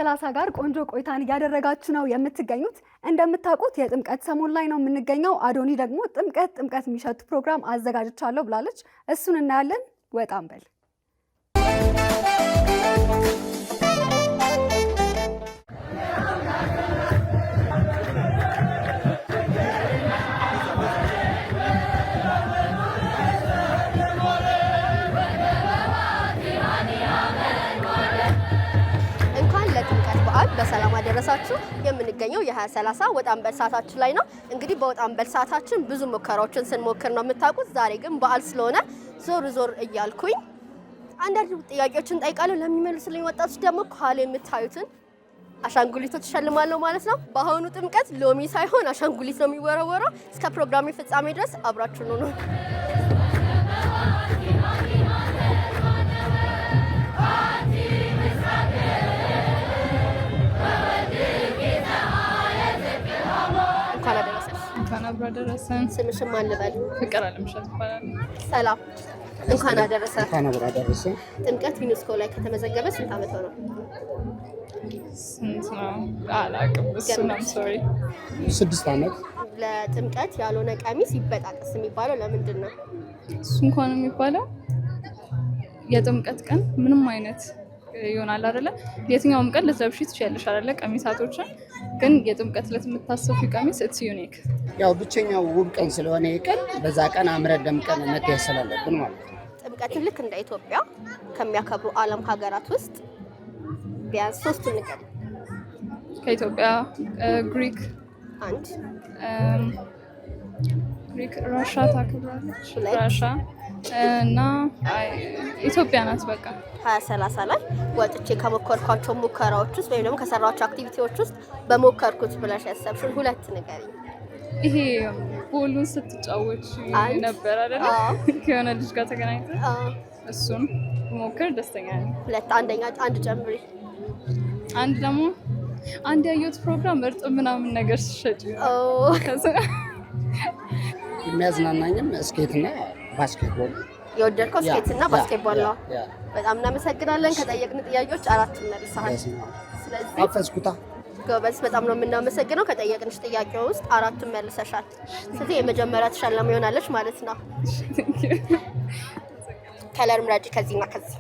ከሀ30 ጋር ቆንጆ ቆይታን እያደረጋችሁ ነው የምትገኙት። እንደምታውቁት የጥምቀት ሰሞን ላይ ነው የምንገኘው። አዶኒ ደግሞ ጥምቀት የሚሸቱ ፕሮግራም አዘጋጅቻለሁ ብላለች። እሱን እናያለን። ወጣም በል በሰላም አደረሳችሁ። የምንገኘው የ2030 ወጣም በል ሰዓታችን ላይ ነው። እንግዲህ በወጣም በል ሰዓታችን ብዙ ሙከራዎችን ስንሞክር ነው የምታውቁት። ዛሬ ግን በዓል ስለሆነ ዞር እያልኩኝ አንዳንድ ጥያቄዎችን ጠይቃለሁ። ለሚመልሱልኝ ወጣቶች ደግሞ ከኋላ የምታዩትን አሻንጉሊቶች እሸልማለሁ ማለት ነው። በአሁኑ ጥምቀት ሎሚ ሳይሆን አሻንጉሊት ነው የሚወረወረው። እስከ ፕሮግራሙ ፍጻሜ ድረስ አብራችሁን ሁኑ። አደረሰን። ስምሽም ማን ልበል? ፍቅር አለምሸት ይባላል። ሰላም፣ እንኳን አደረሰ። እንኳን አደረሰ። ጥምቀት ዩኔስኮ ላይ ከተመዘገበ ስንት ዓመት ነው? ስንት ነው አላውቅም። እሱን ሶሪ 6 ዓመት። ለጥምቀት ያልሆነ ቀሚስ ይበጣጠስ የሚባለው ለምንድን ነው? እሱ እንኳን የሚባለው የጥምቀት ቀን ምንም አይነት ይሆናል አይደለ? የትኛውም ቀን ልትለብሺ ትችያለሽ አይደለ? ቀሚሳቶችን ግን የጥምቀት ዕለት የምታሰፊ ቀሚስ ኢትስ ዩኒክ። ያው ብቸኛው ውብ ቀን ስለሆነ ይቀን በዛ ቀን አምረን ደምቀን መታየት ስላለብን ማለት ነው። ጥምቀትን ልክ እንደ ኢትዮጵያ ከሚያከብሩ ዓለም ሀገራት ውስጥ ቢያንስ 3 ንገር። ከኢትዮጵያ ግሪክ አንድ፣ ግሪክ ራሻ ታከብራለች። ራሻ እና ኢትዮጵያ ናት። በቃ 2030 ላይ ወጥቼ ከሞከርኳቸው ሙከራዎች ውስጥ ወይም ደግሞ ከሰራኋቸው አክቲቪቲዎች ውስጥ በሞከርኩት ብለሽ ያሰብሽውን 2 ንገሪኝ። ይሄ ቦሉን ስትጫወች ነበር አይደል? ከሆነ ልጅ ጋር ተገናኝተን እሱን ሞከር ደስተኛ ነኝ። 2 አንድ ጨምሪ። አንድ ደግሞ አንድ ያየሁት ፕሮግራም እርጥብ ምናምን ነገር ሲሸጪ የሚያዝናናኝም ስኬትና ባስኬትቦል። የወደድከው ስኬት እና ባስኬትቦል ነው። በጣም እናመሰግናለን። ከጠየቅን ጥያቄዎች 4 መልሰሃል። ስለዚህ አፈስኩታ ጎበዝ፣ በጣም ነው የምናመሰግነው። ከጠየቅንሽ ጥያቄ ውስጥ 4 መልሰሻል። ስለዚህ የመጀመሪያ ተሸላሚ ሆናለች ማለት ነው። ከለር ምራጭ ከዚህና ከዚህ።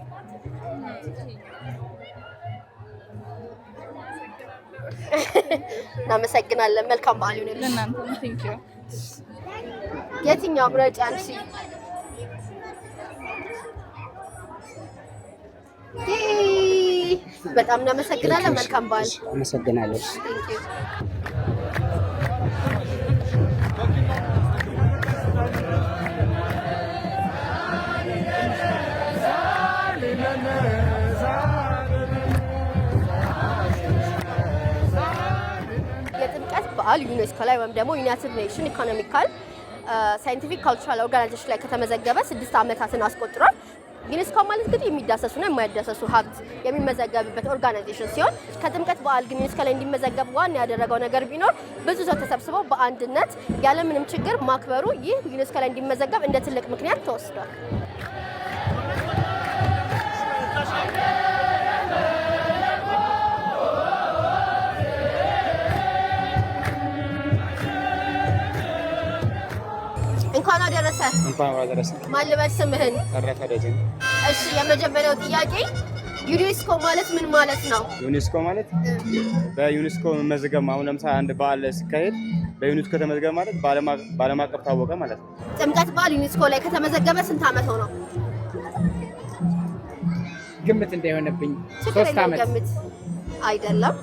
እናመሰግናለን። መልካም በዓል ይሁንልሽ። ለእናንተም ቴንክ ዩ። የትኛው ምራጭ አንቺ? በጣም እናመሰግናለን። መልካም በዓል። አመሰግናለሁ። የጥምቀት በዓል ዩኔስኮ ላይ ወይም ደግሞ ዩናይትድ ኔሽን ኢኮኖሚካል ሳይንቲፊክ ካልቸራል ኦርጋናይዜሽን ላይ ከተመዘገበ 6 ዓመታትን አስቆጥሯል። ዩኔስኮ ማለት እንግዲህ የሚዳሰሱና የማይዳሰሱ ሀብት የሚመዘገብበት ኦርጋናይዜሽን ሲሆን ከጥምቀት በዓል ግን ዩኔስኮ ላይ እንዲመዘገብ ዋና ያደረገው ነገር ቢኖር ብዙ ሰው ተሰብስበው በአንድነት ያለምንም ችግር ማክበሩ ይህ ዩኔስኮ ላይ እንዲመዘገብ እንደ ትልቅ ምክንያት ተወስዷል። እንኳን አደረሰ። እንኳን አደረሰ። ማን ልበል ስምህን? ተረፈ ደጀን። እሺ፣ የመጀመሪያው ጥያቄ ዩኔስኮ ማለት ምን ማለት ነው? ዩኔስኮ ማለት በዩኔስኮ መመዝገብ። አሁን ለምሳሌ አንድ በዓል ሲካሄድ በዩኔስኮ ተመዝገበ ማለት በዓለም አቀፍ ታወቀ ማለት ነው። ጥምቀት በዓል ዩኔስኮ ላይ ከተመዘገበ ስንት ዓመት ሆነው? ግምት እንዳይሆንብኝ 3 ዓመት። ግምት አይደለም።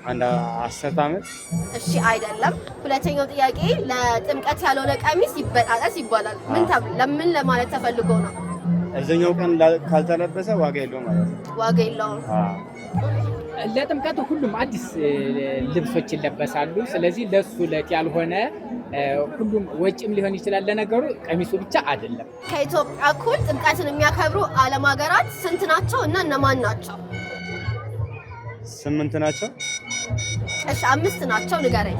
አንድ 10 ዓመት። እሺ፣ አይደለም። ሁለተኛው ጥያቄ ለጥምቀት ያልሆነ ቀሚስ ይበጣጠስ ይባላል። ለምን ለማለት ተፈልጎ ነው? እዚህኛው ቀን ካልተለበሰ ዋጋ የለውም ማለት ነው። ዋጋ የለውም። ለጥምቀቱ ሁሉም አዲስ ልብሶች ይለበሳሉ። ስለዚህ ለሱ ለት ያልሆነ ሁሉም ወጪም ሊሆን ይችላል። ለነገሩ ቀሚሱ ብቻ አይደለም። ከኢትዮጵያ እኩል ጥምቀትን የሚያከብሩ ዓለም ሀገራት ስንት ናቸው እና እነማን ናቸው? 8 ናቸው። እሺ፣ 5 ናቸው። ንገረኝ።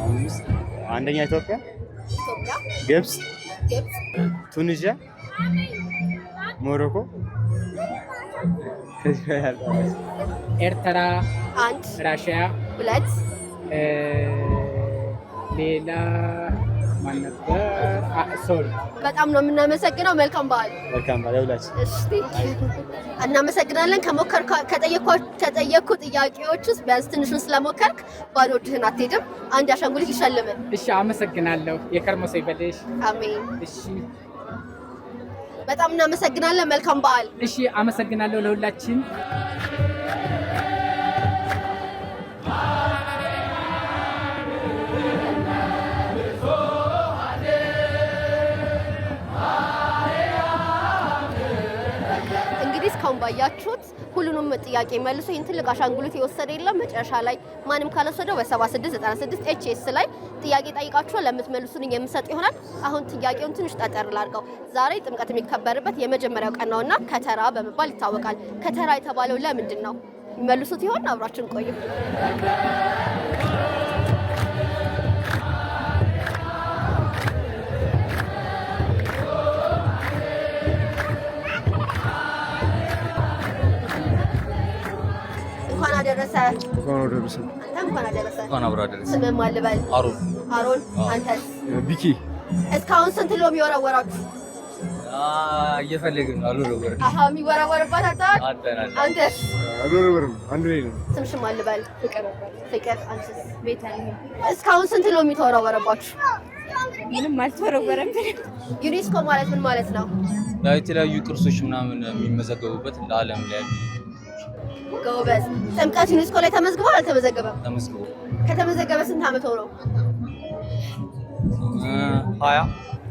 አንደኛ ኢትዮጵያ፣ ግብጽ፣ ቱኒዚያ፣ ሞሮኮ፣ ኤርትራ፣ አንድ ራሽያ፣ ሁለት ሌላ ማን ነበር? ሶሪ በጣም ነው የምናመሰግነው። መልካም በዓል። መልካም በዓል ይውላችሁ። እሺ እናመሰግናለን። ከጠየኩ ጥያቄዎች ውስጥ ቢያንስ ትንሹን ስለሞከርክ ባዶ እጅህን አትሄድም። አንድ አሻንጉሊት ይሸልምን። እሺ አመሰግናለሁ። የከርሞ ሰው ይበልሽ። አሜን። እሺ በጣም እናመሰግናለን። መልካም በዓል። እሺ አመሰግናለሁ ለሁላችን። እስካሁን ባያችሁት ሁሉንም ጥያቄ መልሶ ይህን ትልቅ አሻንጉሊት የወሰደ የለም። መጨረሻ ላይ ማንም ካልወሰደው በ7696 ኤችኤስ ላይ ጥያቄ ጠይቃችሁ ለምትመልሱን የምሰጥ ይሆናል። አሁን ጥያቄውን ትንሽ ጠጠር ላድርገው። ዛሬ ጥምቀት የሚከበርበት የመጀመሪያው ቀን ነውና ከተራ በመባል ይታወቃል። ከተራ የተባለው ለምንድን ነው? ይመልሱት ይሆን? አብራችን ቆዩ። እንኳን አደረሰ። እንኳን አደረሰ። ስምህ ማን ልበል? አሮን። አንተስ? ቢኪ። እስካሁን ስንት ሎሚ ወረወራችሁ? እየፈለግን ነው። አልወረወርም። የሚወረወርባት አጣ። አንተስ? አልወረወርም። አንዱ ላይ ነው። ስምሽ ማን ልበል? ፍቅር። አንተስ? ቤተልሔም። እስካሁን ስንት ሎሚ ተወረወረባችሁ? ምንም አልተወረወረም። ዩኔስኮ ማለት ምን ማለት ነው? የተለያዩ ቅርሶች ምናምን የሚመዘገቡበት ለዓለም ላይ ጎበዝ። ጥምቀት ዩኔስኮ ላይ ተመዝግቧል አልተመዘገበም? ተመዝግቦ ከተመዘገበ ስንት ዓመት ሆነው? 20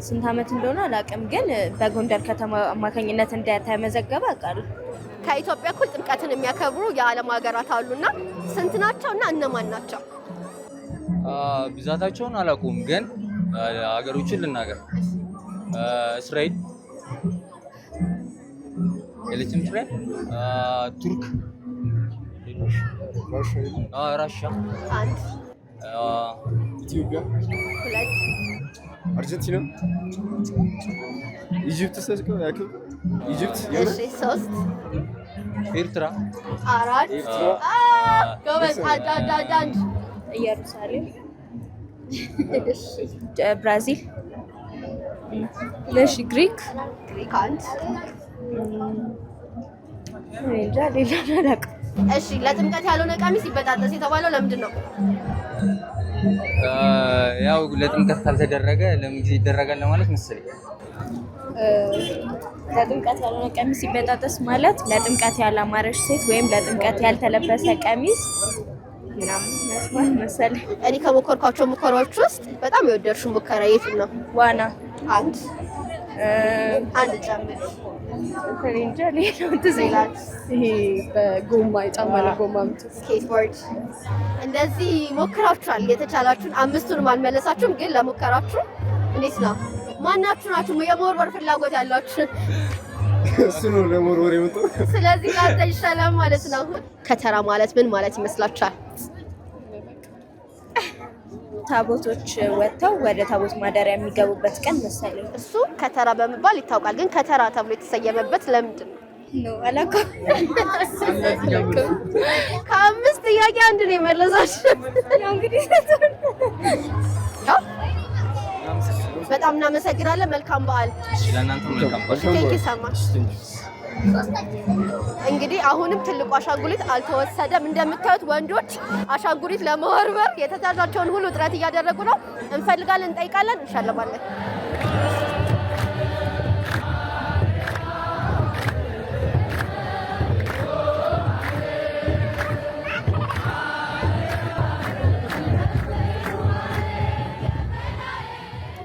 ስንት ዓመት እንደሆነ አላውቅም፣ ግን በጎንደር ከተማ አማካኝነት እንደተመዘገበ አውቃለሁ። ከኢትዮጵያ እኩል ጥምቀትን የሚያከብሩ የዓለም ሀገራት አሉና ስንት ናቸው እና እነማን ናቸው? ብዛታቸውን አላውቁም፣ ግን ሀገሮችን ልናገር። እስራኤል የለችም። እስራኤል፣ ቱርክ፣ ራሽያ፣ አንድ፣ ኢትዮጵያ፣ ሁለት፣ አርጀንቲና፣ ኢጂፕት፣ ኢጂፕት፣ እሺ፣ ሶስት፣ ኤርትራ፣ አራት፣ ጎበዝ። አንድ፣ ኢየሩሳሌም፣ ብራዚል፣ እሺ፣ ግሪክ፣ አንድ። እንጃ ሌላ አላውቅም። እሺ፣ ለጥምቀት ያልሆነ ቀሚስ ይበጣጠስ የተባለው ለምንድን ነው? ያው ለጥምቀት ካልተደረገ ለምን ጊዜ ይደረጋል ለማለት መሰለኝ። ለጥምቀት ያልሆነ ቀሚስ ይበጣጠስ ማለት ለጥምቀት ያላማረች ሴት ወይም ለጥምቀት ያልተለበሰ ቀሚስ ምናምን መስማት መሰለኝ። እኔ ከሞከርኳቸው ሙከራዎች ውስጥ በጣም የወደድሽው ሙከራ የት ነው? ዋና አንድ ጨምር። እንጃ ሌላው ትዝ ይላል። ይሄ በጎማ የጫማ ለጎማ ስኬትቦርድ። እንደዚህ ሞክራችኋል። የተቻላችሁን አምስቱንም አልመለሳችሁም፣ ግን ለሞከራችሁ እንዴት ነው? ማናችሁ ናችሁ የመወርወር ፍላጎት ያላችሁ? እሱ ነው ለመወርወር የመጣው። ስለዚህ ላንተ ይሻላል ማለት ነው። ከተራ ማለት ምን ማለት ይመስላችኋል? ታቦቶች ወጥተው ወደ ታቦት ማደሪያ የሚገቡበት ቀን መሰለኝ። እሱ ከተራ በመባል ይታወቃል። ግን ከተራ ተብሎ የተሰየመበት ለምንድን ነው? አላውቅም። ከአምስት ጥያቄ አንድ ነው የመለሳችሁ። እንግዲህ በጣም እናመሰግናለን። መልካም በዓል። ለእናንተ መልካም በዓል። ቴንኪ ሰማች። እንግዲህ አሁንም ትልቁ አሻንጉሊት አልተወሰደም። እንደምታዩት ወንዶች አሻንጉሊት ለመወርወር የተቻላቸውን ሁሉ ጥረት እያደረጉ ነው። እንፈልጋለን፣ እንጠይቃለን፣ እንሸልማለን።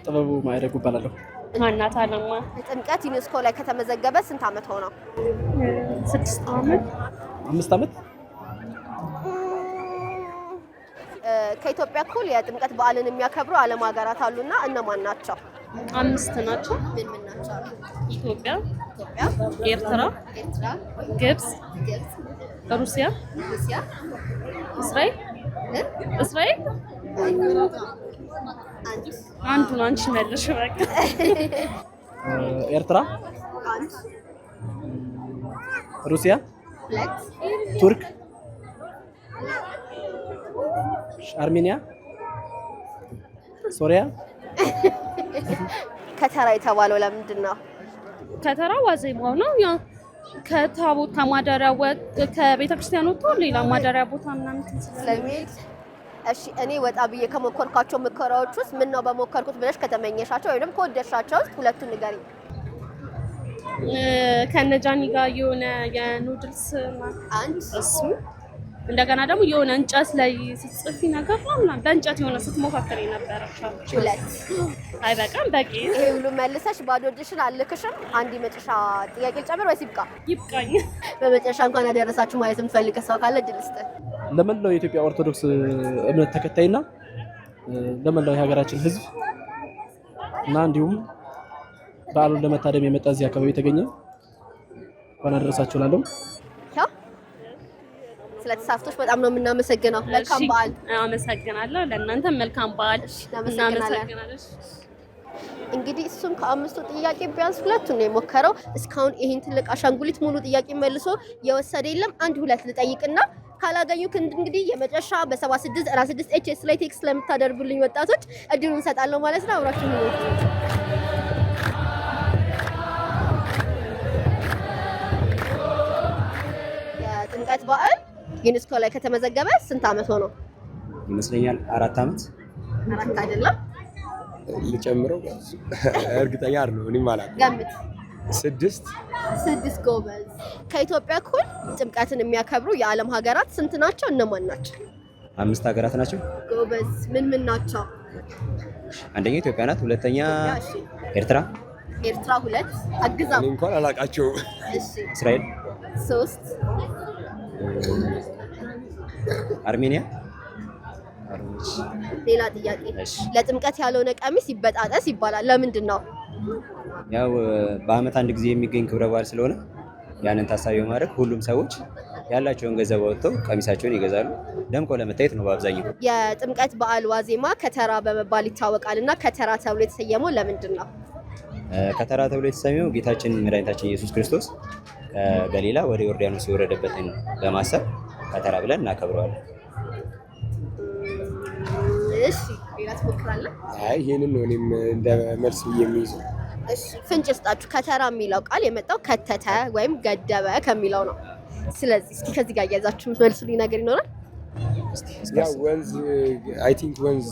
ጥበቡ ማይረጉ እባላለሁ። ማናት አለማ። ጥምቀት ዩኔስኮ ላይ ከተመዘገበ ስንት ዓመት ሆነው? 6 ዓመት 5 ዓመት። ከኢትዮጵያ እኩል የጥምቀት በዓልን የሚያከብሩ ዓለም ሀገራት አሉና እነማን ናቸው? 5 ናቸው። ምን ናቸው? ኢትዮጵያ፣ ኤርትራ፣ ግብጽ፣ ሩሲያ፣ እስራኤል። አንዱን አንቺ መልሽ በቃ። ኤርትራ፣ ሩሲያ፣ 2 ቱርክ፣ አርሜኒያ፣ ሶሪያ። ከተራ የተባለው ለምንድን ነው? ከተራ ዋዜማው ነው። ያው ከታቦት ከማደሪያ ከቤተክርስቲያን ወጥቶ ሌላ ማደሪያ ቦታ ምናምን ስለሚሄድ። እሺ እኔ ወጣ ብዬ ከሞከርኳቸው ሙከራዎች ውስጥ ምን ነው በሞከርኩት ብለሽ ከተመኘሻቸው ወይም ከወደድሻቸው ውስጥ ሁለቱን ንገሪኝ። ከነጃኒ ጋር የሆነ የኑድልስ አንድ እሱ እንደገና ደግሞ የሆነ እንጨት ላይ ስትጽፊ ነገር ምናምን በእንጨት የሆነ ስትሞካከሪ ነበረቻው። ሁለት አይበቃም? በቂ። ይሄ ሁሉ መልሰሽ ባዶ እጅሽን አልክሽም። አንድ የመጨረሻ ጥያቄ ልጨምር ወይስ ይብቃ? ይብቃኝ። በመጨረሻ እንኳን ያደረሳችሁ ማለት የምትፈልግ ሰው ካለ እድል ስጥ። ለመላው የኢትዮጵያ ኦርቶዶክስ እምነት ተከታይና ለመላው የሀገራችን ሕዝብ እና እንዲሁም በዓሉን ለመታደም የመጣ እዚህ አካባቢ የተገኘ እንኳን አደረሳችሁ እላለሁ። ስለተሳትፎሽ በጣም ነው የምናመሰግነው። መልካም በዓል። አመሰግናለሁ። ለእናንተም መልካም በዓል። እናመሰግናለን። እንግዲህ እሱም ከአምስቱ ጥያቄ ቢያንስ ሁለቱን ነው የሞከረው። እስካሁን ይሄን ትልቅ አሻንጉሊት ሙሉ ጥያቄ መልሶ የወሰደ የለም። አንድ ሁለት ልጠይቅና ካላገኙ እንግዲህ የመጨረሻ በ7696 ኤችኤስ ላይ ቴክስት ለምታደርጉልኝ ወጣቶች እድሉን እንሰጣለሁ ማለት ነው። አብራችሁ ነው። የጥምቀት በዓል ዩኔስኮ ላይ ከተመዘገበ ስንት ዓመት ሆነው? ይመስለኛል 4 ዓመት። 4 አይደለም ልጨምረው እርግጠኛ አይደለሁ። እኔም አላውቅም። ገምት። 6 ጎበዝ። ከኢትዮጵያ እኩል ጥምቀትን የሚያከብሩ የዓለም ሀገራት ስንት ናቸው? እነማን ናቸው? 5 ሀገራት ናቸው። ጎበዝ። ምን ናቸው? አንደኛ ኢትዮጵያ ናት። ሁለተኛ ኤርትራ። 2 አግዛው። እኔ እንኳን አላውቃቸውም። እሺ። እስራኤል። 3 አርሜኒያ። ሌላ ጥያቄ። ለጥምቀት ያልሆነ ቀሚስ ይበጣጠስ ይባላል። ለምንድን ነው? ያው በአመት አንድ ጊዜ የሚገኝ ክብረ በዓል ስለሆነ ያንን ታሳቢ በማድረግ ሁሉም ሰዎች ያላቸውን ገንዘብ አውጥተው ቀሚሳቸውን ይገዛሉ። ደምቆ ለመታየት ነው በአብዛኛው። የጥምቀት በዓል ዋዜማ ከተራ በመባል ይታወቃል እና ከተራ ተብሎ የተሰየመው ለምንድን ነው? ከተራ ተብሎ የተሰየመው ጌታችን መድኃኒታችን ኢየሱስ ክርስቶስ ከገሊላ ወደ ዮርዳኖስ የወረደበትን በማሰብ ከተራ ብለን እናከብረዋለን። እሺ፣ ሌላ ትሞክራለህ? አይ ይሄንን ነው እኔም እንደ መልስ የሚይዘው። እሺ፣ ፍንጭ ስጣችሁ። ከተራ የሚለው ቃል የመጣው ከተተ ወይም ገደበ ከሚለው ነው። ስለዚህ እስኪ ከዚህ ጋር እያያዛችሁ መልሱልኝ ነገር ይኖራል። ያው ወንዝ አይ ቲንክ ወንዝ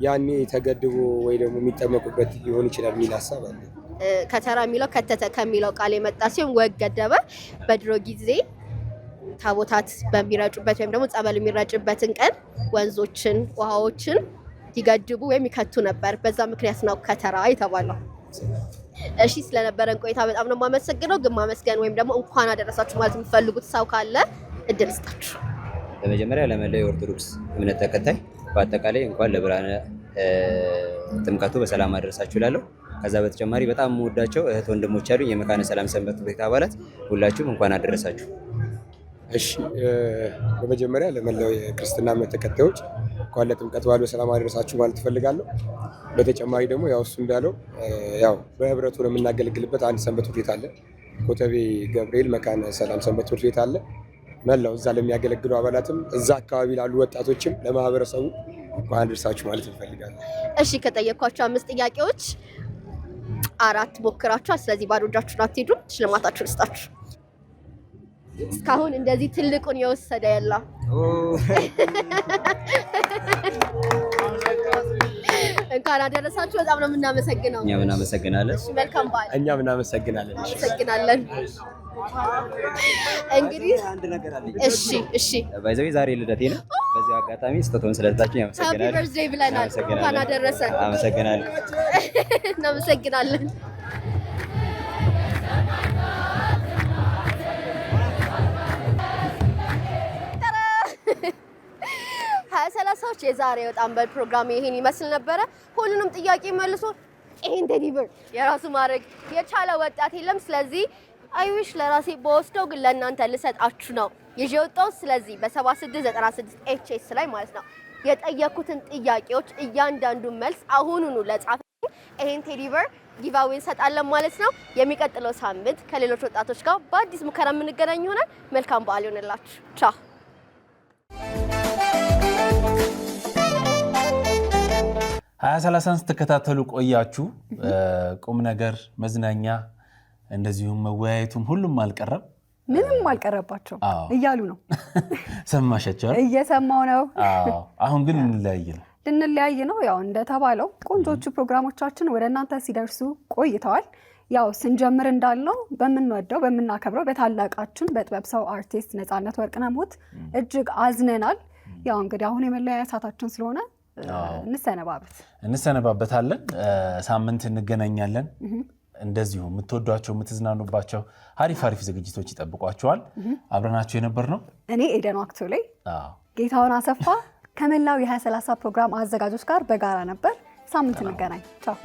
ያኔ ተገድቦ ወይ ደግሞ የሚጠመቁበት ሊሆን ይችላል የሚል ሀሳብ አለ። ከተራ የሚለው ከተተ ከሚለው ቃል የመጣ ሲሆን ወገደበ በድሮ ጊዜ ታቦታት በሚረጩበት ወይም ደግሞ ጸበል የሚረጭበትን ቀን ወንዞችን፣ ውሃዎችን ይገድቡ ወይም ይከቱ ነበር። በዛ ምክንያት ነው ከተራ የተባለው። እሺ፣ ስለነበረን ቆይታ በጣም ነው የማመሰግነው። ግን ማመስገን ወይም ደግሞ እንኳን አደረሳችሁ ማለት የምትፈልጉት ሰው ካለ እድል ስጣችሁ። በመጀመሪያ ለመላው የኦርቶዶክስ እምነት ተከታይ በአጠቃላይ እንኳን ለብርሃነ ጥምቀቱ በሰላም አደረሳችሁ እላለሁ። ከዛ በተጨማሪ በጣም የምወዳቸው እህት ወንድሞች አሉኝ፣ የመካነ ሰላም ሰንበት ትምህርት ቤት አባላት፣ ሁላችሁም እንኳን አደረሳችሁ። እሺ፣ በመጀመሪያ ለመላው የክርስትና እምነት ተከታዮች እንኳን ለጥምቀት በዓል በሰላም አደረሳችሁ ማለት እፈልጋለሁ። በተጨማሪ ደግሞ ያው እሱ እንዳለው ያው በህብረቱ የምናገለግልበት አንድ ሰንበት ትምህርት ቤት አለ፣ ኮተቤ ገብርኤል መካነ ሰላም ሰንበት ትምህርት ቤት አለ። መላው እዛ ለሚያገለግሉ አባላትም እዛ አካባቢ ላሉ ወጣቶችም ለማህበረሰቡ እንኳን አደረሳችሁ ማለት እንፈልጋለን። እሺ፣ ከጠየኳቸው 5 ጥያቄዎች 4 ሞክራችኋል። ስለዚህ ባዶ እጃችሁን አትሄዱም። ሽልማታችሁን ልስጣችሁ። እስካሁን እንደዚህ ትልቁን የወሰደ ያለ እንኳን አደረሳችሁ። በጣም ነው የምናመሰግነው። እኛም እናመሰግናለን። መልካም በዓል። እኛም እናመሰግናለን። እናመሰግናለን። እንግዲህ አንድ ነገር አለኝ። እሺ ባይዘው ዛሬ ልደቴ ነው። በዚህ አጋጣሚ ስጦታውን ስለታችሁ ያመሰግናለሁ። ሃፒ በርዝዴይ ብለናል። እንኳን አደረሰ። አመሰግናለሁ። እናመሰግናለን። ሰላሳዎች የዛሬ በጣም በል ፕሮግራም ይሄን ይመስል ነበረ። ሁሉንም ጥያቄ መልሶ ይሄን ዴሊቨር የራሱ ማድረግ የቻለ ወጣት የለም። ስለዚህ አይዊሽ ለራሴ በወስደው ግን ለእናንተ ልሰጣችሁ ነው ይዤ ወጣው። ስለዚህ በ7696 ኤችኤስ ላይ ማለት ነው የጠየኩትን ጥያቄዎች እያንዳንዱ መልስ አሁኑኑ ለጻፈ ይሄን ቴዲ ቤር ጊቫዌ እንሰጣለን ማለት ነው። የሚቀጥለው ሳምንት ከሌሎች ወጣቶች ጋር በአዲስ ሙከራ የምንገናኝ ይሆናል። መልካም በዓል ይሆንላችሁ። ቻው። 2030 ስትከታተሉ ቆያችሁ። ቁም ነገር መዝናኛ እንደዚሁም መወያየቱም ሁሉም አልቀረም፣ ምንም አልቀረባቸው እያሉ ነው። ሰማሻቸው? እየሰማው ነው። አሁን ግን ልንለያይ ነው። ያው እንደተባለው ቆንጆቹ ፕሮግራሞቻችን ወደ እናንተ ሲደርሱ ቆይተዋል። ያው ስንጀምር እንዳልነው በምንወደው በምናከብረው በታላቃችን በጥበብ ሰው አርቲስት ነፃነት ወርቅነህ ሞት እጅግ አዝነናል። ያው እንግዲህ አሁን የመለያያ ሰዓታችን ስለሆነ እንሰነባበታለን። ሳምንት እንገናኛለን። እንደዚሁ የምትወዷቸው የምትዝናኑባቸው አሪፍ ዝግጅቶች ይጠብቋቸዋል። አብረናቸው የነበርነው እኔ ኤደን ዋክቶሌ፣ ጌታውን አሰፋ ከመላው የ2030 ፕሮግራም አዘጋጆች ጋር በጋራ ነበር። ሳምንት እንገናኝ። ቻው።